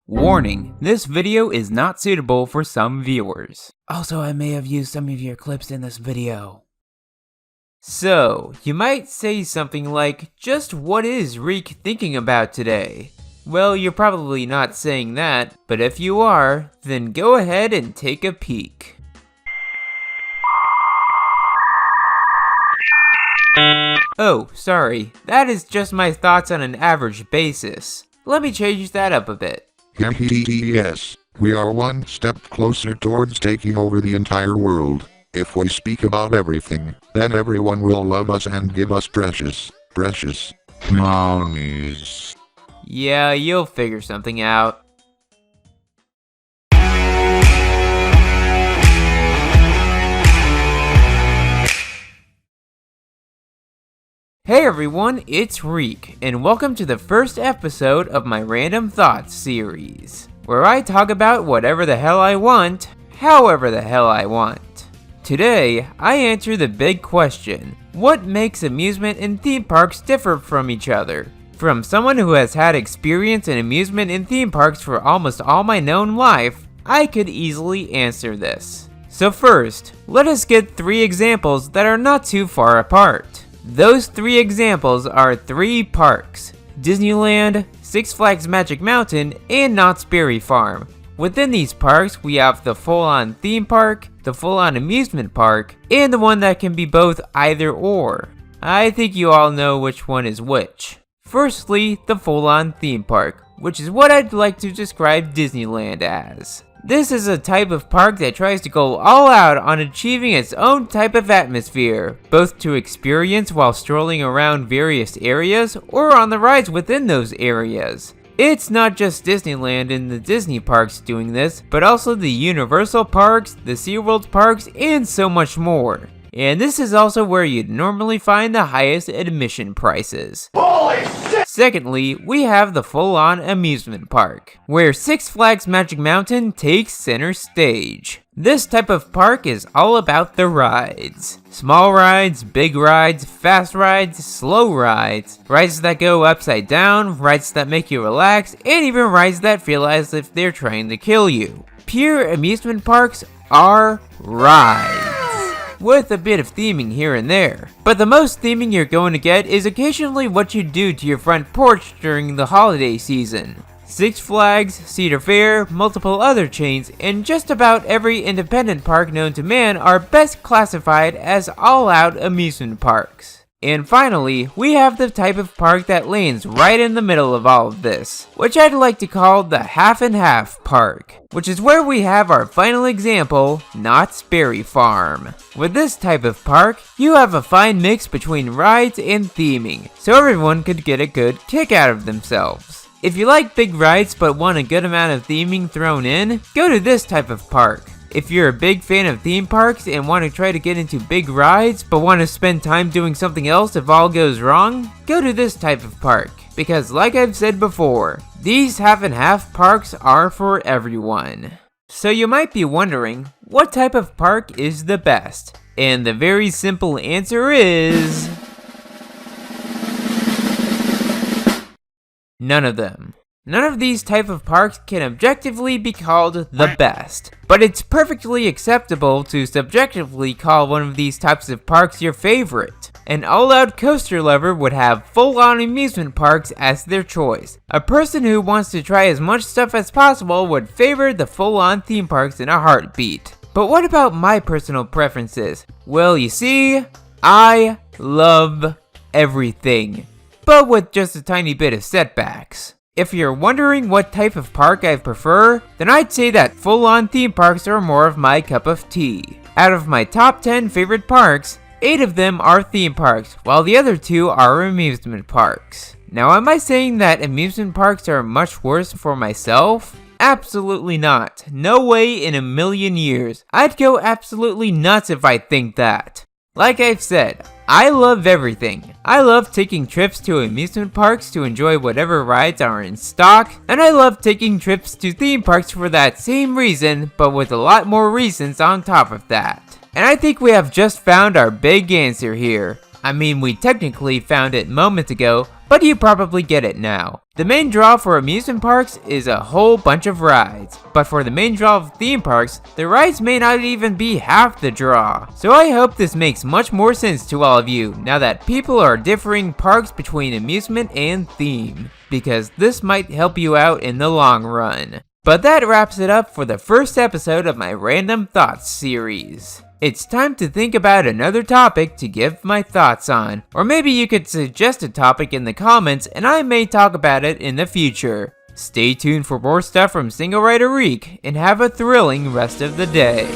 Warning, this video is not suitable for some viewers. Also, I may have used some of your clips in this video. So, you might say something like, just what is Reak thinking about today? Well, you're probably not saying that, but if you are, then go ahead and take a peek. Oh, sorry, that is just my thoughts on an average basis. Let me change that up a bit. Yes, we are one step closer towards taking over the entire world. If we speak about everything, then everyone will love us and give us precious monies. Yeah, you'll figure something out. Hey everyone, it's Reak, and welcome to the first episode of my Random Thoughts series, where I talk about whatever the hell I want, however the hell I want. Today, I answer the big question, what makes amusement and theme parks differ from each other? From someone who has had experience in amusement and theme parks for almost all my known life, I could easily answer this. So first, let us get 3 examples that are not too far apart. Those 3 examples are 3 parks: Disneyland, Six Flags Magic Mountain, and Knott's Berry Farm. Within these parks, we have the full-on theme park, the full-on amusement park, and the one that can be both either or. I think you all know which one is which. Firstly, the full-on theme park, which is what I'd like to describe Disneyland as. This is a type of park that tries to go all out on achieving its own type of atmosphere, both to experience while strolling around various areas or on the rides within those areas. It's not just Disneyland and the Disney parks doing this, but also the Universal parks, the SeaWorld parks, and so much more. And this is also where you'd normally find the highest admission prices. Holy shit! Secondly, we have the full-on amusement park, where Six Flags Magic Mountain takes center stage. This type of park is all about the rides. Small rides, big rides, fast rides, slow rides, rides that go upside down, rides that make you relax, and even rides that feel as if they're trying to kill you. Pure amusement parks are rides, with a bit of theming here and there. But the most theming you're going to get is occasionally what you do to your front porch during the holiday season. Six Flags, Cedar Fair, multiple other chains, and just about every independent park known to man are best classified as all-out amusement parks. And finally, we have the type of park that lands right in the middle of all of this, which I'd like to call the half and half park, which is where we have our final example, Knott's Berry Farm. With this type of park, you have a fine mix between rides and theming, so everyone could get a good kick out of themselves. If you like big rides but want a good amount of theming thrown in, go to this type of park. If you're a big fan of theme parks and want to try to get into big rides but want to spend time doing something else if all goes wrong, go to this type of park. Because like I've said before, these half and half parks are for everyone. So you might be wondering, what type of park is the best? And the very simple answer is none of them. None of these type of parks can objectively be called the best, but it's perfectly acceptable to subjectively call one of these types of parks your favorite. An all-out coaster lover would have full-on amusement parks as their choice. A person who wants to try as much stuff as possible would favor the full-on theme parks in a heartbeat. But what about my personal preferences? Well, you see, I love everything, but with just a tiny bit of setbacks. If you're wondering what type of park I prefer, then I'd say that full-on theme parks are more of my cup of tea. Out of my top 10 favorite parks, 8 of them are theme parks, while the other 2 are amusement parks. Now, am I saying that amusement parks are much worse for myself? Absolutely not. No way in a million years. I'd go absolutely nuts if I think that. Like I've said, I love everything. I love taking trips to amusement parks to enjoy whatever rides are in stock, and I love taking trips to theme parks for that same reason, but with a lot more reasons on top of that. And I think we have just found our big answer here. I mean, we technically found it moments ago, but you probably get it now. The main draw for amusement parks is a whole bunch of rides, but for the main draw of theme parks, the rides may not even be half the draw. So I hope this makes much more sense to all of you now that people are differing parks between amusement and theme, because this might help you out in the long run. But that wraps it up for the first episode of my Random Thoughts series. It's time to think about another topic to give my thoughts on, or maybe you could suggest a topic in the comments and I may talk about it in the future. Stay tuned for more stuff from single writer Reak, and have a thrilling rest of the day.